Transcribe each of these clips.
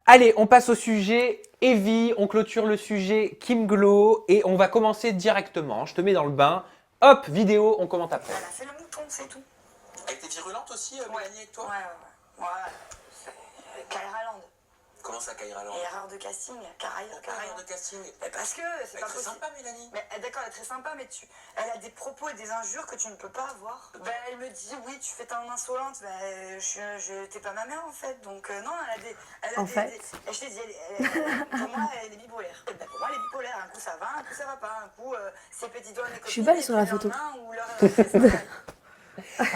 Allez, on passe au sujet Evie, on clôture le sujet Kim Glow et on va commencer directement. Je te mets dans le bain. Hop, vidéo, on commente après. Voilà, c'est le mouton, c'est tout. Elle était virulente aussi, Mélanie, avec toi? Ouais. Kairaland. Comment ça, Kairaland? Erreur de casting, Erreur de casting. Mais parce que c'est Elle pas est très possible. sympa, Mélanie. Mais d'accord, elle est très sympa, mais elle a des propos et des injures que tu ne peux pas avoir. Ben, elle me dit, oui, tu fais ton insolente. Ben, t'es pas ma mère, en fait. Donc, non, je t'ai dit, pour moi, elle est bipolaire. Ben, pour moi, elle est bipolaire. Un coup, ça va, un coup, ça va pas. Un coup, ses petits doigts, mes copines. Je suis belle sur la photo.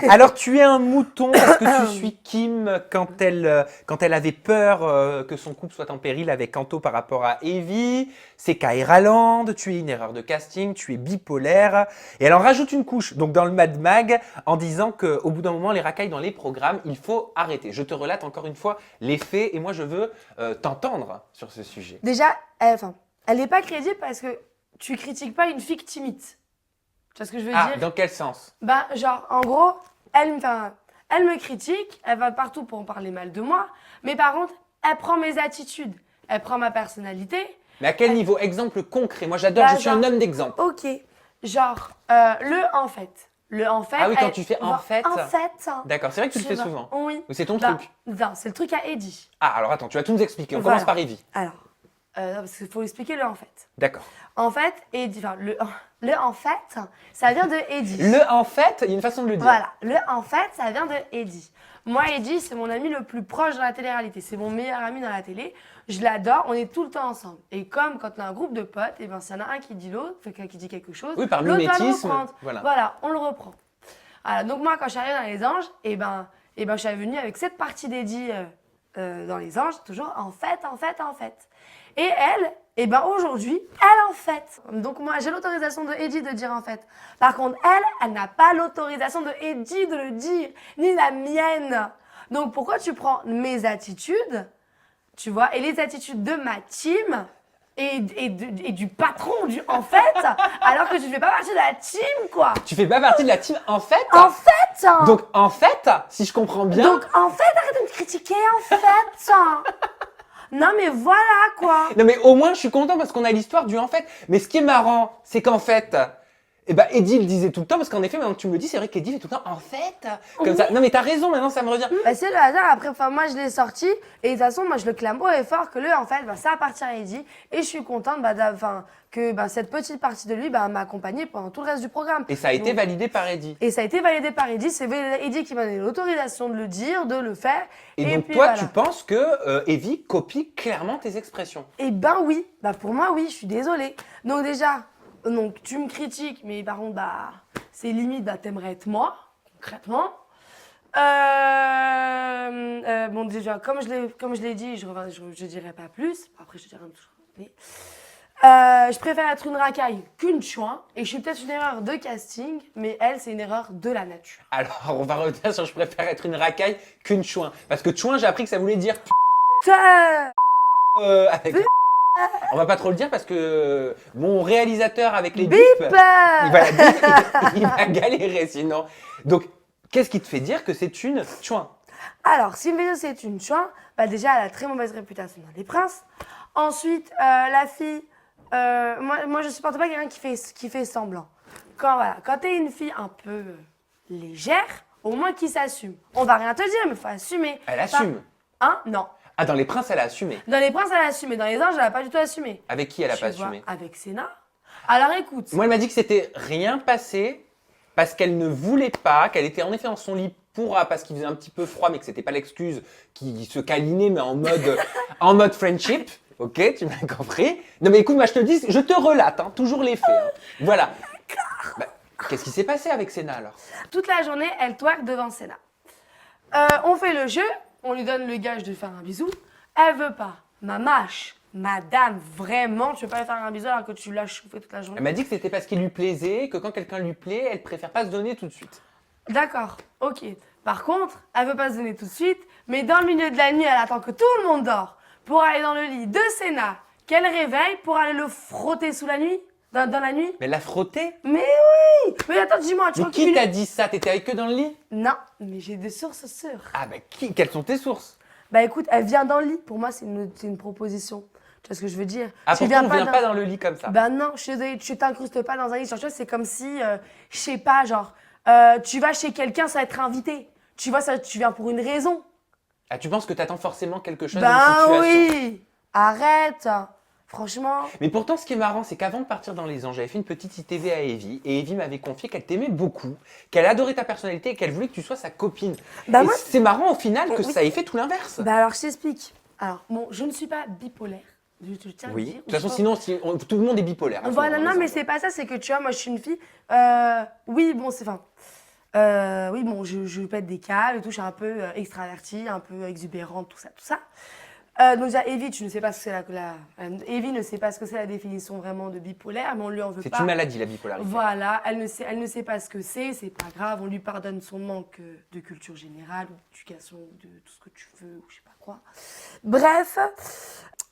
Alors, tu es un mouton parce que tu suis Kim quand elle avait peur que son couple soit en péril avec Kanto par rapport à Evie. C'est Kairaland, tu es une erreur de casting, tu es bipolaire. Et elle en rajoute une couche, donc dans le Mad Mag, en disant qu'au bout d'un moment, les racailles dans les programmes, il faut arrêter. Je te relate encore une fois les faits et moi, je veux t'entendre sur ce sujet. Déjà, elle n'est pas crédible parce que tu critiques pas une fille que t'imites. Tu vois ce que je veux dire? Dans quel sens? Ben, genre, en gros, elle me critique, elle va partout pour en parler mal de moi, mais par contre, elle prend mes attitudes, elle prend ma personnalité. Mais à quel niveau? Exemple concret. Moi, j'adore, Bah, je suis un homme d'exemple. Ok, genre, le en fait. Le en fait. Ah oui, quand tu fais en fait. En fait. D'accord, c'est vrai que tu le Tu fais vois, souvent. Oui. Ou c'est ton Ben, truc? Non, c'est le truc à Eddie. Ah, alors attends, tu vas tout nous expliquer. On Voilà. commence par Evie. Alors, parce qu'il faut expliquer le en fait. D'accord. En fait, Eddie, le en fait, ça vient de Eddie. Le en fait, il y a une façon de le dire. Voilà, le en fait, ça vient de Eddie. Moi, Eddie, c'est mon ami le plus proche dans la télé-réalité. C'est mon meilleur ami dans la télé. Je l'adore, on est tout le temps ensemble. Et comme quand on a un groupe de potes, et ben, s'il y en a un qui dit l'autre, qui dit quelque chose, Oui, par l'autre va le mimétisme, reprendre. voilà. On le reprend. Voilà, donc moi, quand je suis arrivée dans les anges, et ben, je suis venue avec cette partie d'Eddie dans les anges, toujours en fait. Et elle, et ben aujourd'hui, elle en fait. Donc moi, j'ai l'autorisation de Eddie de dire en fait. Par contre, elle n'a pas l'autorisation de Eddie de le dire, ni la mienne. Donc pourquoi tu prends mes attitudes, tu vois, et les attitudes de ma team et du patron du en fait, alors que tu fais pas partie de la team, quoi. Tu fais pas partie de la team en fait? En fait. Donc en fait, si je comprends bien. Donc en fait, arrête de me critiquer, en fait. Non mais voilà, quoi. Non mais au moins je suis content parce qu'on a l'histoire du en fait. Mais ce qui est marrant, c'est qu'en fait, eh ben Eddie le disait tout le temps parce qu'en effet, maintenant que tu me le dis, c'est vrai qu'Eddie fait tout le temps en fait. Comme ça. Non mais t'as raison, maintenant ça me revient. Bah, c'est le hasard. Après, moi, je l'ai sorti. Et de toute façon, moi, je le clame haut et fort que le, en fait, ça appartient à Eddie. Et je suis contente que cette petite partie de lui m'a accompagnée pendant tout le reste du programme. Et ça a été Donc, validé par Eddie. et ça a été validé par Eddie. C'est Eddie qui m'a donné l'autorisation de le dire, de le faire. Et donc puis, toi, voilà. tu penses que Evie copie clairement tes expressions? Eh ben oui. Bah, pour moi, oui. Je suis désolée. Donc déjà, tu me critiques. Mais par contre, c'est limite, t'aimerais être moi, concrètement. Bon, déjà, comme je l'ai dit, je dirai pas plus. Après, je dirai un peu. Je préfère être une racaille qu'une chouin. Et je suis peut-être une erreur de casting, mais elle, c'est une erreur de la nature. Alors, on va revenir sur je préfère être une racaille qu'une chouin. Parce que chouin, j'ai appris que ça voulait dire avec... On va pas trop le dire parce que mon réalisateur avec les bips, il va galérer sinon. Donc, qu'est-ce qui te fait dire que c'est une chouin? Alors, si me dit c'est une chouin, déjà, elle a très mauvaise réputation dans les princes. Ensuite, la fille, moi, je supporte pas quelqu'un qui fait semblant. Quand t'es une fille un peu légère, au moins qui s'assume. On va rien te dire, mais faut assumer. Elle assume. Non. Ah, dans les princes, elle a assumé. Dans les princes, elle a assumé. Dans les anges, elle a pas du tout assumé. Avec qui elle a pas Tu vois, assumé? avec Sénat. Alors écoute. Moi, elle m'a dit que c'était rien passé parce qu'elle ne voulait pas, qu'elle était en effet dans son lit parce qu'il faisait un petit peu froid, mais que c'était pas l'excuse qui se câlinait, mais en mode friendship. Ok, tu m'as compris. Non mais écoute, moi je te dis, je te relate, toujours les faits. Voilà. Qu'est-ce qui s'est passé avec Sénat alors? Toute la journée, elle twerk devant Sénat. On fait le jeu, on lui donne le gage de faire un bisou. Elle veut pas. Madame, vraiment, tu veux pas lui faire un bisou alors que tu l'as chauffé toute la journée? Elle m'a dit que c'était parce qu'il lui plaisait, que quand quelqu'un lui plaît, elle préfère pas se donner tout de suite. D'accord, ok. Par contre, elle veut pas se donner tout de suite, mais dans le milieu de la nuit, elle attend que tout le monde dort pour aller dans le lit de Sénat, qu'elle réveille pour aller le frotter sous la nuit, dans la nuit. Mais la frotter? Mais oui! Mais attends, dis-moi, tu Mais crois qui t'a dit ça? T'étais avec eux dans le lit? Non, mais j'ai des sources sûres. Ah quelles sont tes sources? Bah écoute, elle vient dans le lit. Pour moi, c'est une proposition. Tu vois ce que je veux dire? Ah, Tu pourquoi on vient pas dans le lit comme ça? Bah non, je suis désolée, tu t'incrustes pas dans un lit. Genre, tu vois, c'est comme si, je sais pas, genre, tu vas chez quelqu'un sans être invité. Tu vois, ça, tu viens pour une raison. Ah, tu penses que t'attends forcément quelque chose d'une Ben situation? oui! Arrête! Franchement. Mais pourtant, ce qui est marrant, c'est qu'avant de partir dans les anges, j'avais fait une petite ITV à Evie, et Evie m'avait confié qu'elle t'aimait beaucoup, qu'elle adorait ta personnalité et qu'elle voulait que tu sois sa copine. Bah et moi- c'est marrant au final que Oui. ça ait fait tout l'inverse. Bah alors, je t'explique. Alors, bon, je ne suis pas bipolaire. Je tiens à le Oui. dire. De toute façon, sinon, tout le monde est bipolaire. à ce Voilà, moment, non, les mais anges. c'est pas ça, c'est que tu vois, moi je suis une fille. Oui, bon, c'est. Enfin. Oui, bon, je pète des câbles et tout, je suis un peu extravertie, un peu exubérante, tout ça, tout ça. Donc, déjà, Evie, tu ne sais pas ce que c'est Evie ne sait pas ce que c'est la définition vraiment de bipolaire, mais on lui en veut pas. C'est une maladie, la bipolarité. Voilà, elle ne sait pas ce que c'est pas grave, on lui pardonne son manque de culture générale, ou d'éducation, ou de tout ce que tu veux, ou je sais pas quoi. Bref,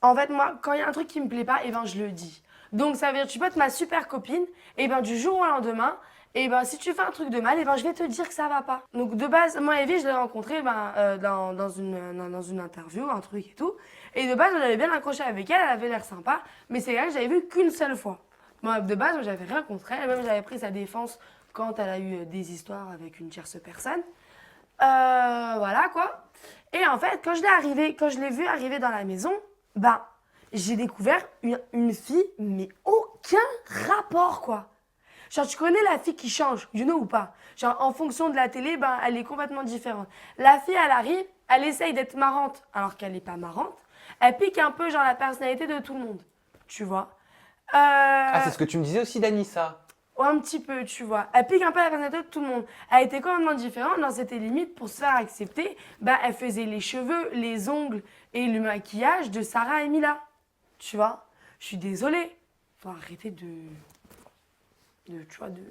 en fait, moi, quand il y a un truc qui me plaît pas, eh ben, je le dis. Donc, ça veut dire, tu peux être ma super copine, et ben, du jour au lendemain, et ben, si tu fais un truc de mal, et ben, je vais te dire que ça va pas. Donc, de base, moi, Evie, je l'ai rencontrée dans une interview, un truc et tout. Et de base, j'avais bien accroché avec elle, elle avait l'air sympa, mais c'est elle que j'avais vue qu'une seule fois. Moi, de base, j'avais rien contre elle, même j'avais pris sa défense quand elle a eu des histoires avec une tierce personne. Voilà, quoi. Et en fait, quand je l'ai vue arriver dans la maison, bah, j'ai découvert une fille, mais aucun rapport, quoi. Genre, tu connais la fille qui change, you know ou pas? Genre, en fonction de la télé, ben, elle est complètement différente. La fille, elle arrive, elle essaye d'être marrante, alors qu'elle n'est pas marrante. Elle pique un peu, genre, la personnalité de tout le monde, tu vois. Ah, c'est ce que tu me disais aussi d'Anissa. Un petit peu, tu vois. Elle pique un peu la personnalité de tout le monde. Elle était complètement différente, dans c'était limite pour se faire accepter. Bah, elle faisait les cheveux, les ongles et le maquillage de Sarah et Mila. Tu vois. Je suis désolée. Faut arrêter de... Tu vois, de...